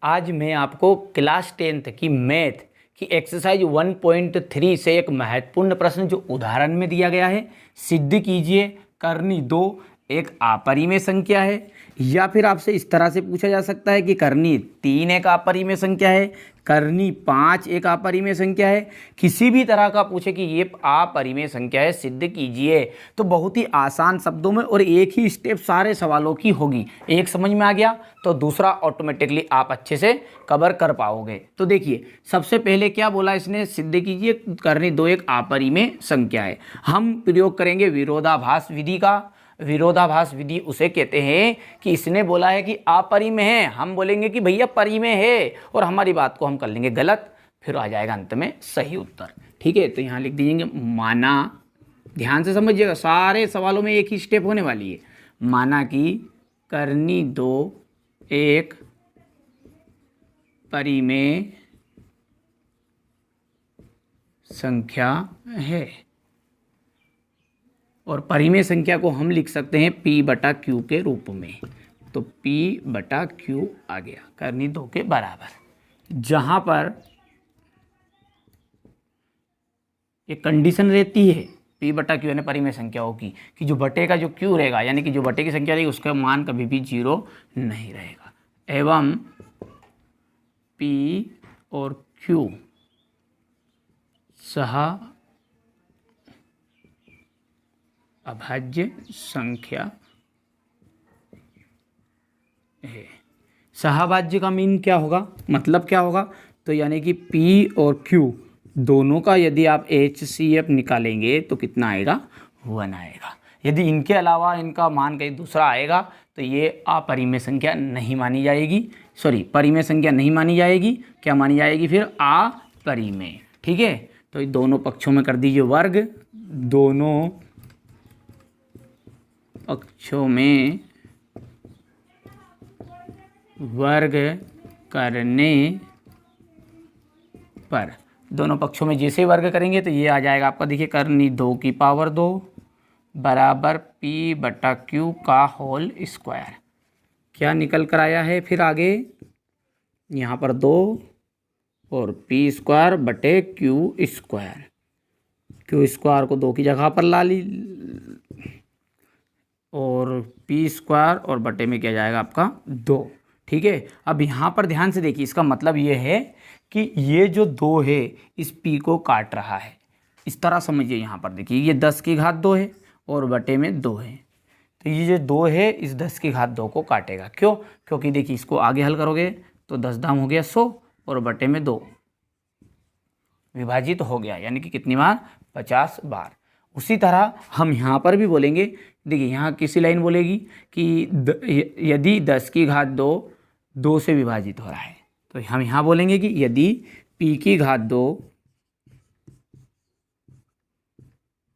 आज मैं आपको क्लास 10th की मैथ की एक्सरसाइज 1.3 से एक महत्वपूर्ण प्रश्न जो उदाहरण में दिया गया है, सिद्ध कीजिए करनी 2 एक अपरिमेय संख्या है, या फिर आपसे इस तरह से पूछा जा सकता है कि करनी 3 एक अपरिमेय संख्या है, करनी 5 एक अपरिमेय संख्या है। किसी भी तरह का पूछे कि ये अपरिमेय संख्या है, सिद्ध कीजिए, तो बहुत ही आसान शब्दों में और एक ही स्टेप सारे सवालों की होगी। एक समझ में आ गया तो दूसरा ऑटोमेटिकली आप अच्छे से कवर कर पाओगे। तो देखिए, सबसे पहले क्या बोला इसने, सिद्ध कीजिए करनी 2 एक अपरिमेय संख्या है। हम प्रयोग करेंगे विरोधाभास विधि का। विरोधाभास विधि उसे कहते हैं कि इसने बोला है कि अपरिमेय है, हम बोलेंगे कि भैया परिमेय है और हमारी बात को हम कर लेंगे गलत, फिर आ जाएगा अंत में सही उत्तर। ठीक है, तो यहाँ लिख दीजिए माना, ध्यान से समझिएगा, सारे सवालों में एक ही स्टेप होने वाली है। माना कि करनी 2 एक परिमेय संख्या है, और परिमेय संख्या को हम लिख सकते हैं P/Q के रूप में। तो P/Q आ गया करनी 2 के बराबर। जहां पर ये कंडीशन रहती है P/Q यानी परिमेय संख्याओं की, कि जो बटे का जो Q रहेगा, यानी कि जो बटे की संख्या रहेगी उसका मान कभी भी 0 नहीं रहेगा, एवं P और Q सह अभाज्य संख्या है। सहभाज्य का मीन क्या होगा, मतलब क्या होगा, तो यानी कि P और Q दोनों का यदि आप HCF निकालेंगे तो कितना आएगा, 1 आएगा। यदि इनके अलावा इनका मान कहीं दूसरा आएगा तो ये अपरिमेय संख्या नहीं मानी जाएगी, परिमेय संख्या नहीं मानी जाएगी। क्या मानी जाएगी फिर, अपरिमेय। ठीक है, तो दोनों पक्षों में कर दीजिए वर्ग, दोनों पक्षों में वर्ग करने पर, दोनों पक्षों में जैसे वर्ग करेंगे तो ये आ जाएगा आपका, देखिए करनी 2 की पावर 2 बराबर P/Q का होल स्क्वायर। क्या निकल कर आया है फिर आगे, यहाँ पर 2 और P²/Q²। Q² को 2 की जगह पर ला ली, और P² और बटे में क्या जाएगा आपका 2। ठीक है, अब यहाँ पर ध्यान से देखिए, इसका मतलब ये है कि ये जो 2 है इस P को काट रहा है, इस तरह समझिए। यहाँ पर देखिए ये 10 की घात 2 है और बटे में 2 है, तो ये जो 2 है इस 10 की घात 2 को काटेगा। क्यों, क्योंकि देखिए इसको आगे हल करोगे तो 10 दाम हो गया 100 और बटे में 2 विभाजित हो गया, यानी कि कितनी बार, 50 बार। उसी तरह हम यहाँ पर भी बोलेंगे, देखिए यहाँ किसी लाइन बोलेगी कि यदि 10 की घात 2 से विभाजित हो रहा है, तो हम यहाँ बोलेंगे कि यदि P की घात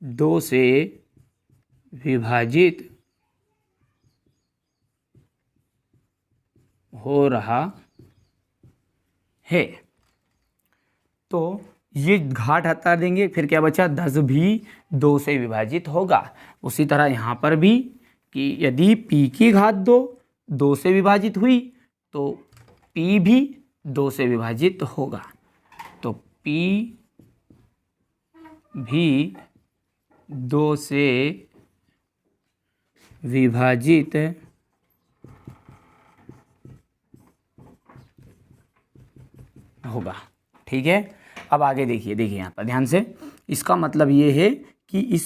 2 से विभाजित हो रहा है, तो ये घाट हटा देंगे, फिर क्या बचा, 10 भी 2 से विभाजित होगा। उसी तरह यहाँ पर भी कि यदि P की घात 2 से विभाजित हुई तो P भी 2 से विभाजित होगा, तो P भी 2 से विभाजित होगा। ठीक है, अब आगे देखिए यहाँ पर ध्यान से, इसका मतलब ये है कि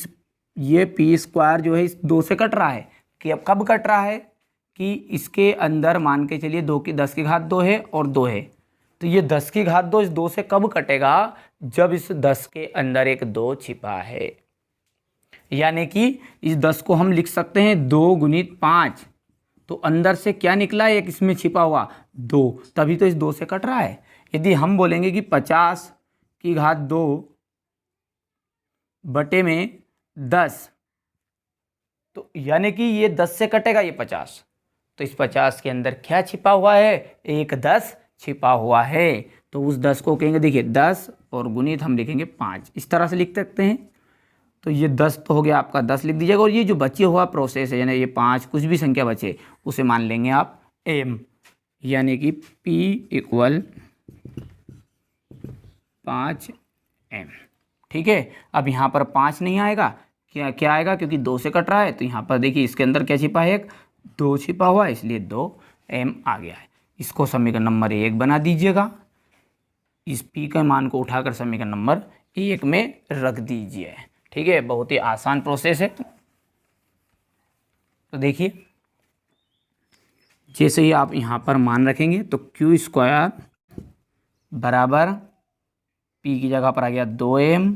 ये P² जो है इस 2 से कट रहा है, कि अब कब कट रहा है कि इसके अंदर मान के चलिए 10 की घात 2 है और 2 है, तो ये 10 की घात 2 इस 2 से कब कटेगा, जब इस 10 के अंदर एक 2 छिपा है। यानी कि इस 10 को हम लिख सकते हैं 2 गुणित 5, तो अंदर से क्या निकला, एक इसमें छिपा हुआ 2, तभी तो इस 2 से कट रहा है। यदि हम बोलेंगे कि 50 की घात 2 बटे में 10, तो यानी कि ये 10 से कटेगा ये 50, तो इस 50 के अंदर क्या छिपा हुआ है, एक 10 छिपा हुआ है। तो उस 10 को कहेंगे, देखिए 10 और गुणित हम लिखेंगे 5, इस तरह से लिख सकते हैं। तो ये 10 तो हो गया आपका, 10 लिख दीजिएगा, और ये जो बचे हुआ प्रोसेस है, यानी ये 5 कुछ भी संख्या बचे उसे मान लेंगे आप m, यानी कि P इक्वल 5m। ठीक है, अब यहाँ पर 5 नहीं आएगा, क्या क्या आएगा, क्योंकि 2 से कट रहा है तो यहाँ पर देखिए इसके अंदर क्या छिपा है, एक 2 छिपा हुआ है, इसलिए 2m आ गया है। इसको समीकरण नंबर 1 बना दीजिएगा। इस P के मान को उठाकर समीकरण नंबर 1 में रख दीजिए। ठीक है, बहुत ही आसान प्रोसेस है। तो देखिए जैसे ही आप यहाँ पर मान रखेंगे तो क्यू स्क्वायर बराबर P की जगह पर आ गया 2m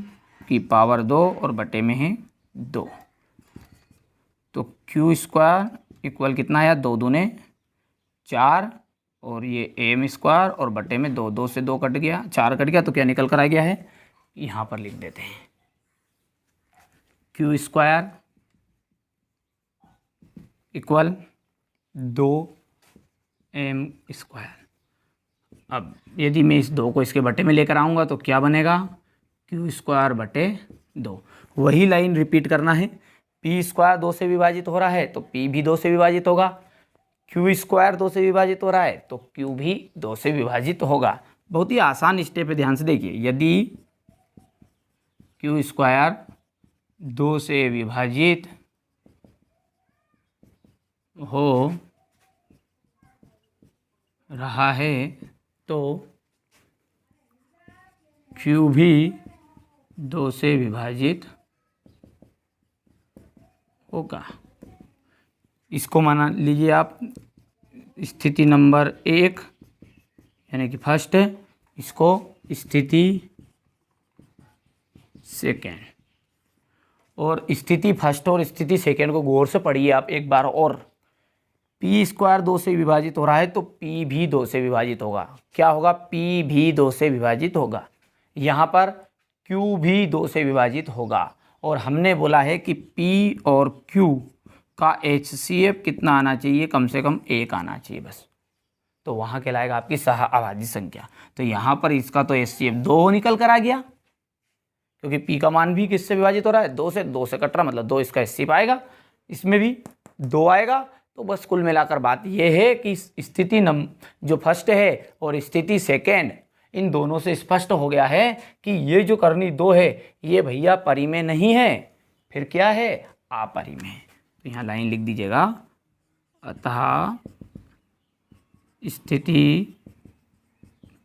की पावर 2 और बटे में है 2। तो क्यू स्क्वायर इक्वल कितना आया, 2 दूने 4 और ये m स्क्वायर और बटे में 2, 2 से 2 कट गया, 4 कट गया, तो क्या निकल कर आ गया है, यहाँ पर लिख देते हैं Q square equal 2m square. अब यदि मैं इस 2 को इसके बटे में लेकर आऊँगा तो क्या बनेगा, क्यू स्क्वायर बटे 2। वही लाइन रिपीट करना है। P स्क्वायर 2 से विभाजित हो रहा है तो P भी 2 से विभाजित होगा, क्यू स्क्वायर 2 से विभाजित हो रहा है तो Q भी 2 से विभाजित होगा। बहुत ही आसान स्टेप है, ध्यान से देखिए। यदि क्यू स्क्वायर 2 से विभाजित हो रहा है तो Q भी 2 से विभाजित होगा। इसको माना लीजिए आप स्थिति नंबर 1 यानी कि फर्स्ट, इसको स्थिति सेकेंड। और स्थिति फर्स्ट और स्थिति सेकेंड को गौर से पढ़िए आप एक बार और। P स्क्वायर 2 से विभाजित हो रहा है तो P भी 2 से विभाजित होगा। क्या होगा, P भी 2 से विभाजित होगा। यहाँ पर Q भी 2 से विभाजित होगा। और हमने बोला है कि P और Q का HCF कितना आना चाहिए, कम से कम 1 आना चाहिए बस, तो वहाँ कहलाएगा आपकी सह अभाज्य संख्या। तो यहाँ पर इसका तो HCF 2 निकल कर आ गया, क्योंकि P का मान भी किससे विभाजित हो रहा है, 2 से कट रहा, मतलब 2 इसका HCF आएगा, इसमें भी 2 आएगा। तो बस कुल मिलाकर बात यह है कि स्थिति जो फर्स्ट है और स्थिति सेकेंड, इन दोनों से स्पष्ट हो गया है कि ये जो करनी 2 है ये भैया परिमेय नहीं है, फिर क्या है, अपरिमेय। तो यहाँ लाइन लिख दीजिएगा, अतः स्थिति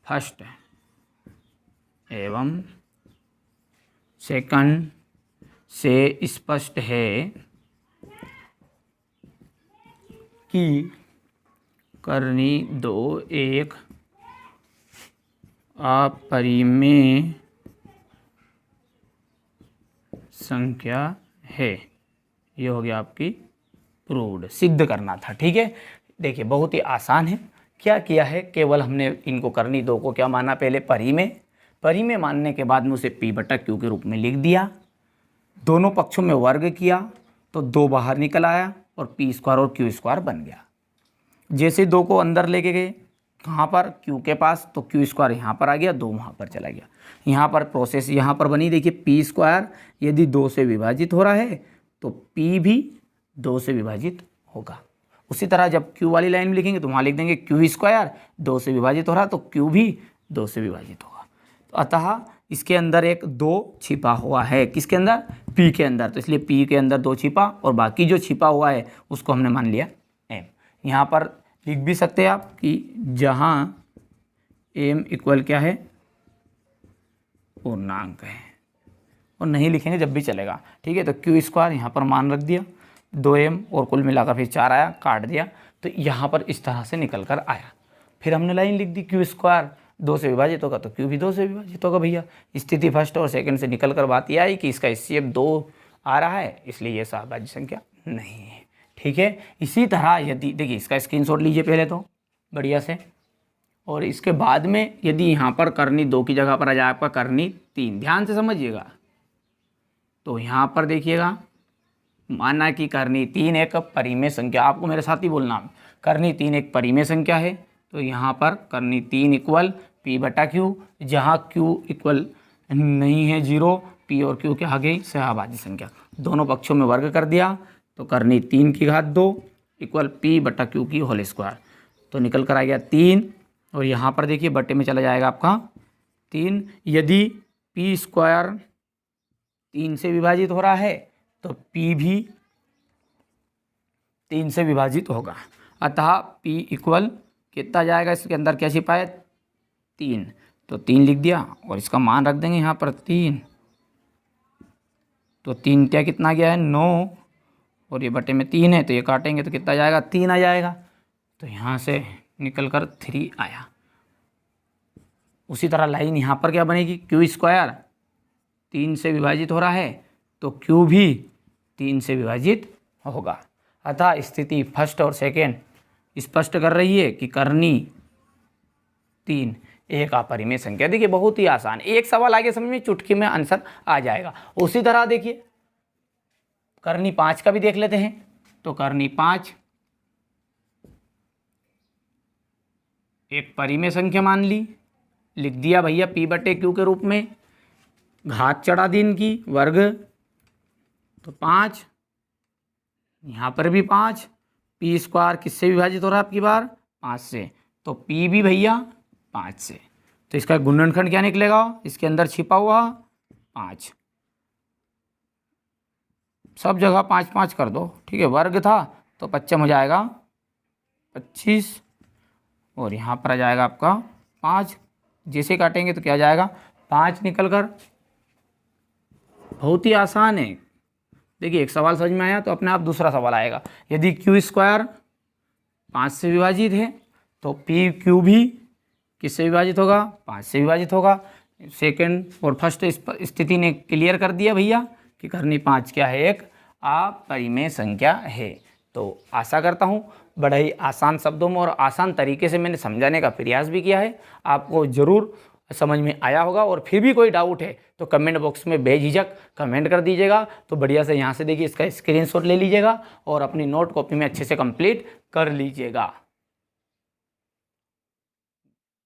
फर्स्ट एवं सेकंड से स्पष्ट है कि करनी 2 एक अपरिमेय संख्या है। ये हो गया आपकी प्रूव्ड, सिद्ध करना था। ठीक है, देखिए बहुत ही आसान है। क्या किया है, केवल हमने इनको करनी 2 को क्या माना, पहले परिमेय मानने के बाद में उसे P बटा Q के रूप में लिख दिया, दोनों पक्षों में वर्ग किया तो 2 बाहर निकल आया और P स्क्वायर और Q स्क्वायर बन गया। जैसे 2 को अंदर लेके गए कहाँ पर, Q के पास, तो Q स्क्वायर यहाँ पर आ गया, 2 वहाँ पर चला गया। यहाँ पर प्रोसेस यहाँ पर बनी, देखिए P स्क्वायर यदि 2 से विभाजित हो रहा है तो P भी 2 से विभाजित होगा। उसी तरह जब Q वाली लाइन में लिखेंगे तो वहाँ लिख देंगे Q स्क्वायर 2 से विभाजित हो रहा तो Q भी 2 से विभाजित होगा। तो अतः इसके अंदर एक 2 छिपा हुआ है, किसके अंदर, P के अंदर, तो इसलिए P के अंदर 2 छिपा और बाकी जो छिपा हुआ है उसको हमने मान लिया M। यहाँ पर लिख भी सकते हैं आप कि जहाँ M इक्वल क्या है, पूर्णांक है, और नहीं लिखेंगे जब भी चलेगा। ठीक है, तो Q स्क्वायर यहाँ पर मान रख दिया 2M और कुल मिलाकर फिर 4 आया, काट दिया, तो यहाँ पर इस तरह से निकल कर आया। फिर हमने लाइन लिख दी, Q स्क्वायर 2 से विभाजित होगा तो Q भी 2 से विभाजित होगा। भैया स्थिति फर्स्ट और सेकंड से निकल कर बात यह आई कि इसका HCF 2 आ रहा है, इसलिए यह सहभाज्य संख्या नहीं है। ठीक है, इसी तरह यदि देखिए इसका स्क्रीनशॉट लीजिए पहले तो बढ़िया से, और इसके बाद में यदि यहाँ पर करनी 2 की जगह पर आ जाए आपका करनी 3, ध्यान से समझिएगा। तो यहाँ पर देखिएगा, माना कि करनी 3 एक परिमेय संख्या, आपको मेरे साथ ही बोलना, करनी 3 एक परिमेय संख्या है, तो यहाँ पर करनी 3 इक्वल P बटा Q, जहाँ Q इक्वल नहीं है 0, P और Q के आगे सहभाज्य संख्या, दोनों पक्षों में वर्ग कर दिया तो करनी 3 की घात 2 इक्वल P बटा Q की होल स्क्वायर। तो निकल कर आ गया 3, और यहाँ पर देखिए बट्टे में चला जाएगा आपका 3। यदि p स्क्वायर 3 से विभाजित हो रहा है तो p भी 3 से विभाजित होगा, अतः p इक्वल कितना जाएगा, इसके अंदर क्या छिपा है 3, तो 3 लिख दिया और इसका मान रख देंगे यहाँ पर 3, तो 3 क्या कितना गया है 9, और ये बटे में 3 है तो ये काटेंगे तो कितना जाएगा 3 आ जाएगा, तो यहाँ से निकल कर 3 आया। उसी तरह लाइन यहाँ पर क्या बनेगी, क्यू स्क्वायर 3 से विभाजित हो रहा है तो क्यू भी 3 से विभाजित होगा, अतः स्थिति फर्स्ट और सेकेंड स्पष्ट कर रही है कि कर्नी 3 एक अपरिमेय संख्या। देखिए बहुत ही आसान, एक सवाल आगे समझ में चुटकी में आंसर आ जाएगा। उसी तरह देखिए कर्नी 5 का भी देख लेते हैं, तो कर्नी 5 एक परिमेय संख्या मान ली, लिख दिया भैया p बटे क्यू के रूप में, घात चढ़ा दी इनकी वर्ग, तो 5, यहाँ पर भी 5, p स्क्वायर किससे विभाजित हो रहा है आपकी बार 5 से, तो p भी भैया 5 से, तो इसका गुणनखंड क्या निकलेगा, इसके अंदर छिपा हुआ 5, सब जगह 5 5 कर दो, ठीक है, वर्ग था तो 25 हो जाएगा 25, और यहाँ पर आ जाएगा आपका 5, जैसे काटेंगे तो क्या जाएगा 5 निकल कर। बहुत ही आसान है, देखिए एक सवाल समझ में आया तो अपने आप दूसरा सवाल आएगा। यदि क्यू स्क्वायर 5 से विभाजित है तो पी क्यू भी किससे विभाजित होगा 5 से विभाजित होगा। सेकंड और फर्स्ट स्थिति ने क्लियर कर दिया भैया कि कर्नी 5 क्या है, एक अपरिमेय संख्या है। तो आशा करता हूँ बड़ा ही आसान शब्दों में और आसान तरीके से मैंने समझाने का प्रयास भी किया है, आपको ज़रूर समझ में आया होगा। और फिर भी कोई डाउट है तो कमेंट बॉक्स में बेझिझक कमेंट कर दीजिएगा। तो बढ़िया से यहाँ से देखिए इसका स्क्रीनशॉट ले लीजिएगा और अपनी नोट कॉपी में अच्छे से कंप्लीट कर लीजिएगा।